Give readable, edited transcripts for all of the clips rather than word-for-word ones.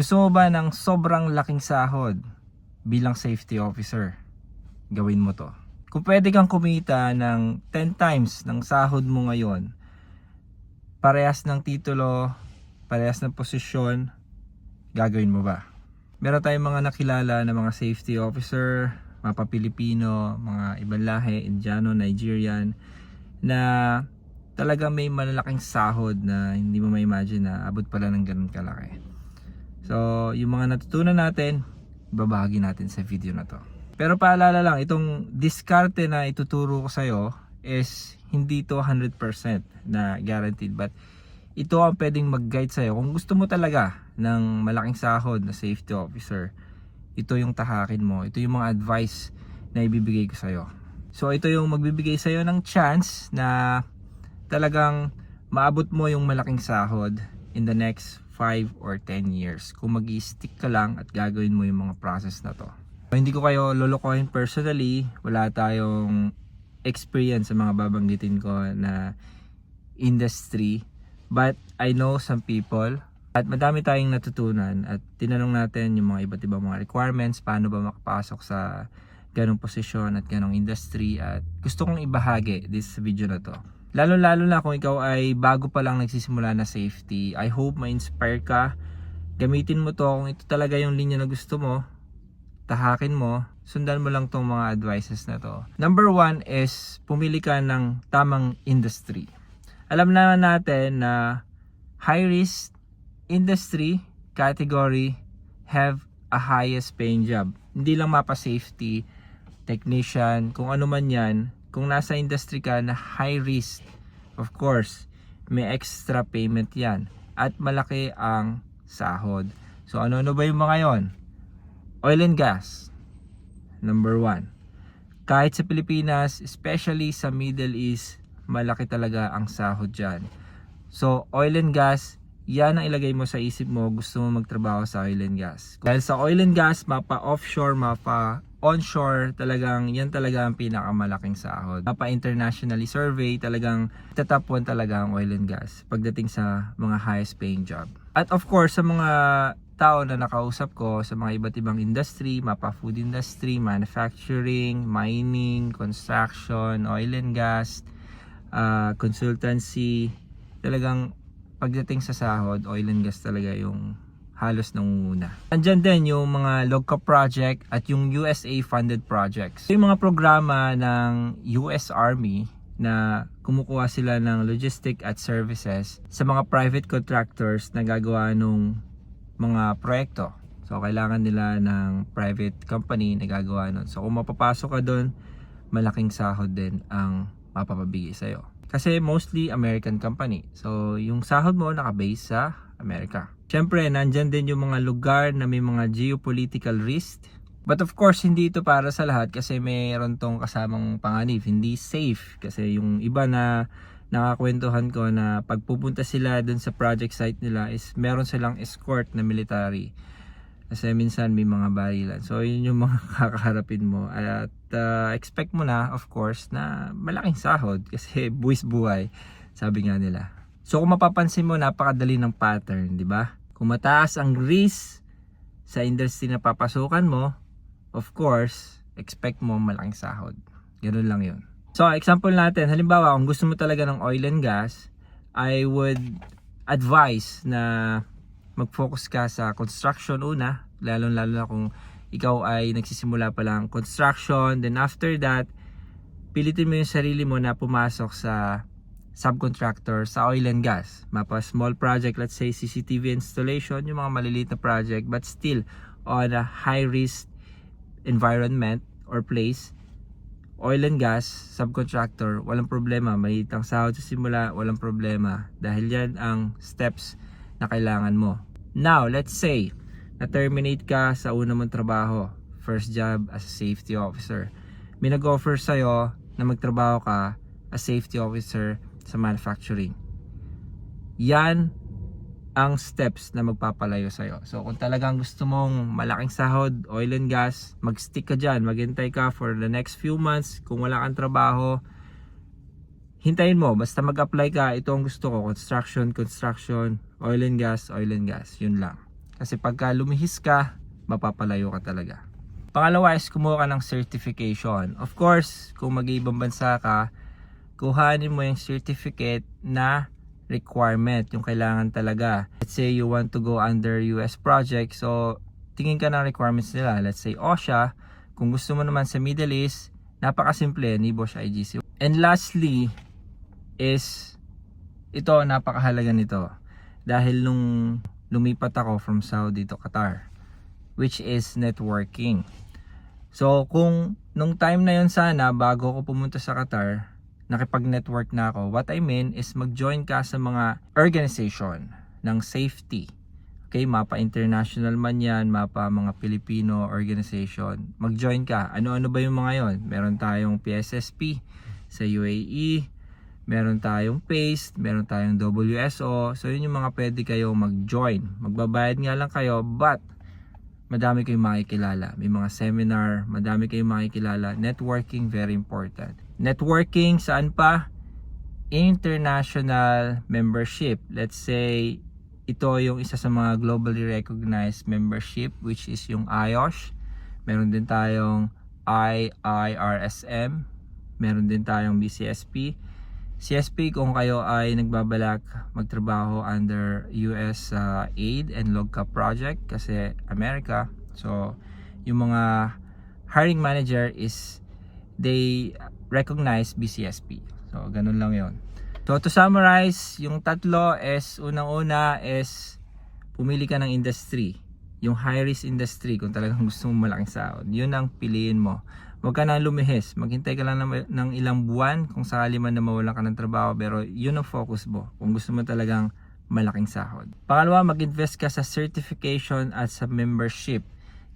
Gusto mo ba ng sobrang laking sahod bilang safety officer? Gawin mo to. Kung pwede kang kumita ng 10 times ng sahod mo ngayon, parehas ng titulo, parehas ng posisyon, gagawin mo ba? Meron tayong mga nakilala na mga safety officer, mga pa-Pilipino, mga ibang lahi, Indiano, Nigerian, na talagang may malalaking sahod na hindi mo ma-imagine na abot pala ng ganun kalaki. So, yung mga natutunan natin, babahagi natin sa video na to. Pero paalala lang, itong diskarte na ituturo ko sa'yo is hindi to 100% na guaranteed. But ito ang pwedeng mag-guide sa'yo. Kung gusto mo talaga ng malaking sahod na safety officer, ito yung tahakin mo. Ito yung mga advice na ibibigay ko sa'yo. So, ito yung magbibigay sa'yo ng chance na talagang maabot mo yung malaking sahod in the next 5 or 10 years kung mag-i-stick ka lang at gagawin mo yung mga process na to. Hindi ko kayo lolokohin personally, wala tayong experience sa mga babanggitin ko na industry, but I know some people at madami tayong natutunan at tinanong natin yung mga iba't ibang mga requirements, paano ba makapasok sa ganong posisyon at ganong industry, at gusto kong ibahagi this video na to. Lalo na kung ikaw ay bago pa lang nagsisimula na safety, I hope ma-inspire ka. Gamitin mo to kung ito talaga yung linya na gusto mo. Tahakin mo, sundan mo lang tong mga advices na to. Number 1 is pumili ka ng tamang industry. Alam na natin na high risk industry category have a highest paying job. Hindi lang mapa safety, technician, kung ano man yan. Kung nasa industry ka na high risk, of course, may extra payment yan. At malaki ang sahod. So ano ba yung mga yon? Oil and gas, number 1. Kahit sa Pilipinas, especially sa Middle East, malaki talaga ang sahod dyan. So oil and gas, yan ang ilagay mo sa isip mo, gusto mo magtrabaho sa oil and gas. Dahil sa oil and gas, mapa offshore, mapa onshore, talagang yan talaga ang pinakamalaking sahod. Mapa internationally survey, talagang top 1 talaga ang oil and gas pagdating sa mga highest paying job. At of course, sa mga tao na nakausap ko sa mga iba't ibang industry, mapa food industry, manufacturing, mining, construction, oil and gas, consultancy, talagang pagdating sa sahod, oil and gas talaga yung halos nangunguna. Andyan din yung mga LOGCAP project at yung USA funded projects. Yung mga programa ng US Army na kumukuha sila ng logistic at services sa mga private contractors na gagawa ng mga proyekto. So kailangan nila ng private company na gagawa nun. So kung mapapasok ka doon, malaking sahod din ang mapapabigay sa'yo. Kasi mostly American company. So yung sahod mo nakabase sa Amerika. Siyempre, nandyan din yung mga lugar na may mga geopolitical risk. But of course, hindi ito para sa lahat kasi mayroon tong kasamang panganib. Hindi safe kasi yung iba na nakakwentuhan ko na pagpupunta sila dun sa project site nila is meron silang escort na military. Kasi minsan may mga barilan. So yun yung mga kakaharapin mo. At expect mo na, of course, na malaking sahod kasi buwis buhay, sabi nga nila. So kung mapapansin mo, napakadali ng pattern, di ba? Kung mataas ang risk sa industry na papasukan mo, of course, expect mo malaking sahod. Ganun lang yun. So example natin, halimbawa kung gusto mo talaga ng oil and gas, I would advise na mag-focus ka sa construction una, lalo na kung ikaw ay nagsisimula pa lang construction. Then after that, pilitin mo yung sarili mo na pumasok sa subcontractor sa oil and gas. Mapa small project, let's say CCTV installation, yung mga maliliit na project, but still on a high risk environment or place. Oil and gas, subcontractor, walang problema. Maliit ang sahod sa simula, walang problema. Dahil yan ang steps na kailangan mo. Now, let's say na-terminate ka sa una mong trabaho, first job as a safety officer. May nag-offer sa'yo na magtrabaho ka as safety officer sa manufacturing. Yan ang steps na magpapalayo sa'yo. So kung talagang gusto mong malaking sahod, oil and gas, mag-stick ka dyan, maghintay ka for the next few months. Kung wala kang trabaho, hintayin mo, basta mag-apply ka. Ito ang gusto ko, construction, oil and gas, yun lang. Kasi pagka lumihis ka, mapapalayo ka talaga. Pangalawa is kumuha ka ng certification. Of course, kung mag-iibang bansa ka, kuhanin mo yung certificate na requirement, yung kailangan talaga. Let's say you want to go under US project, so tingin ka ng requirements nila. Let's say OSHA. Kung gusto mo naman sa Middle East, napakasimple, NIBOSH IGC. And lastly is, ito, napakahalaga nito. Dahil nung lumipat ako from Saudi to Qatar, which is networking. So kung nung time na yon sana, bago ako pumunta sa Qatar, nakipag-network na ako. What I mean is mag-join ka sa mga organization ng safety. Okay, mapa international man yan, mapa mga Filipino organization. Mag-join ka. Ano-ano ba yung mga yon? Meron tayong PSSP sa UAE, meron tayong PACE, meron tayong WSO. So yun yung mga pwede kayo mag-join. Magbabayad nga lang kayo, but madami kayong makikilala. May mga seminar, madami kayong makikilala. Networking, very important. Networking, saan pa? International membership. Let's say, ito yung isa sa mga globally recognized membership, which is yung IOSH. Meron din tayong IIRSM. Meron din tayong BCSP. CSP, kung kayo ay nagbabalak magtrabaho under US Aid and LOGCAP project, kasi America. So, yung mga hiring manager is they recognize BCSP. So, ganun lang yon. So, to summarize, yung tatlo is, unang-una is pumili ka ng industry. Yung high risk industry, kung talagang gusto mo malaking sahod, yun ang piliin mo. Huwag ka na lumihis. Maghintay ka lang ng ilang buwan kung sakali man na mawalan ka ng trabaho, pero yun ang focus mo kung gusto mo talagang malaking sahod. Pangalawa, mag-invest ka sa certification at sa membership.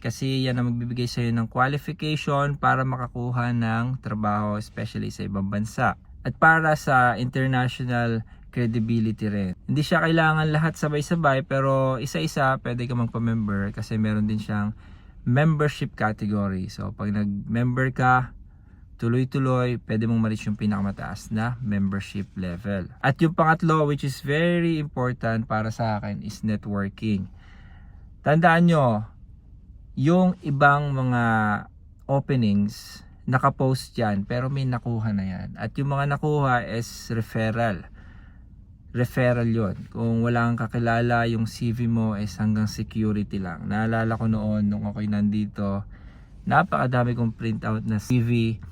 Kasi yan ang magbibigay sa iyo ng qualification para makakuha ng trabaho, especially sa ibang bansa. At para sa international credibility rin. Hindi siya kailangan lahat sabay-sabay, pero isa-isa pwede ka magpa-member kasi meron din siyang membership category. So pag nag-member ka, tuloy-tuloy, pwede mong ma-reach yung pinakamataas na membership level. At yung pangatlo, which is very important para sa akin, is networking. Tandaan nyo, yung ibang mga openings, nakapost yan, pero may nakuha na yan. At yung mga nakuha is referral. Referral yon. Kung wala kang kakilala, yung CV mo is hanggang security lang. Naalala ko noon, nung ako'y nandito, napakadami kong printout na CV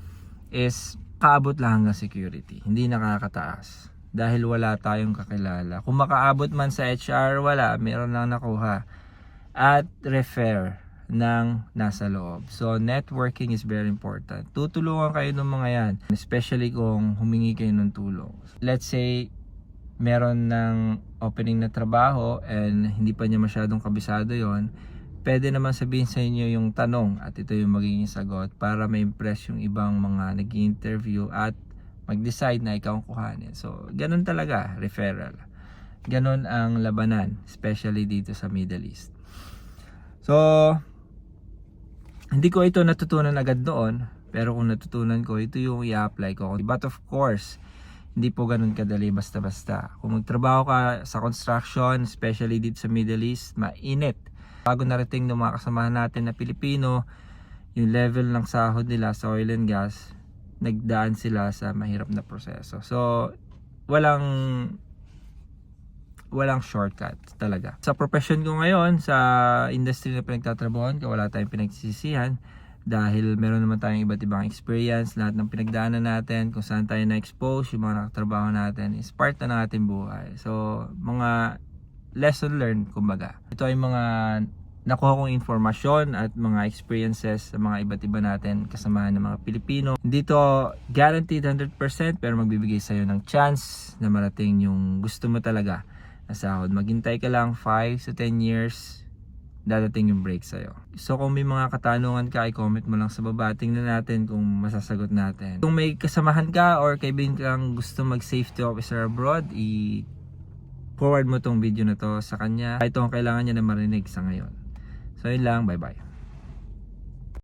is kaabot lang hanggang security. Hindi nakakataas. Dahil wala tayong kakilala. Kung makaabot man sa HR, wala. Meron lang nakuha. At refer ng nasa loob. So, networking is very important. Tutulungan kayo ng mga yan. Especially kung humingi kayo ng tulong. Let's say, meron ng opening na trabaho and hindi pa niya masyadong kabisado yon, pwede naman sabihin sa inyo yung tanong at ito yung magiging sagot para ma-impress yung ibang mga nag-interview at mag-decide na ikaw ang kuhanin. So, ganun talaga, referral. Ganun ang labanan, especially dito sa Middle East. So, hindi ko ito natutunan agad doon, pero kung natutunan ko, ito yung i-apply ko. But of course, hindi po ganun kadali basta-basta. Kung magtrabaho ka sa construction, especially dito sa Middle East, mainit. Bago narating ng mga kasamahan natin na Pilipino, yung level ng sahod nila sa oil and gas, nagdaan sila sa mahirap na proseso. So, walang shortcut talaga. Sa profession ko ngayon, sa industry na pinagtatrabahoan ko, wala tayong pinagsisisihan. Dahil meron naman tayong iba't ibang experience, lahat ng pinagdaanan natin, kung saan tayo na-expose, yung mga nakatrabaho natin, is part na ng ating buhay. So, mga lesson learned, kumbaga. Ito ay mga nakuha kong informasyon at mga experiences sa mga iba't iba natin kasamahan ng mga Pilipino. Hindi to guaranteed 100%, pero magbibigay sa'yo ng chance na marating yung gusto mo talaga na sahod. Maghintay ka lang 5 to 10 years, dadating yung break sa'yo. So kung may mga katanungan ka, i-comment mo lang sa baba. Tingnan natin kung masasagot natin. Kung may kasamahan ka or kaibigan kang gusto mag-safety officer abroad, i-forward mo tong video na to sa kanya. Ito ang kailangan niya na marinig sa ngayon. So yun lang, bye bye.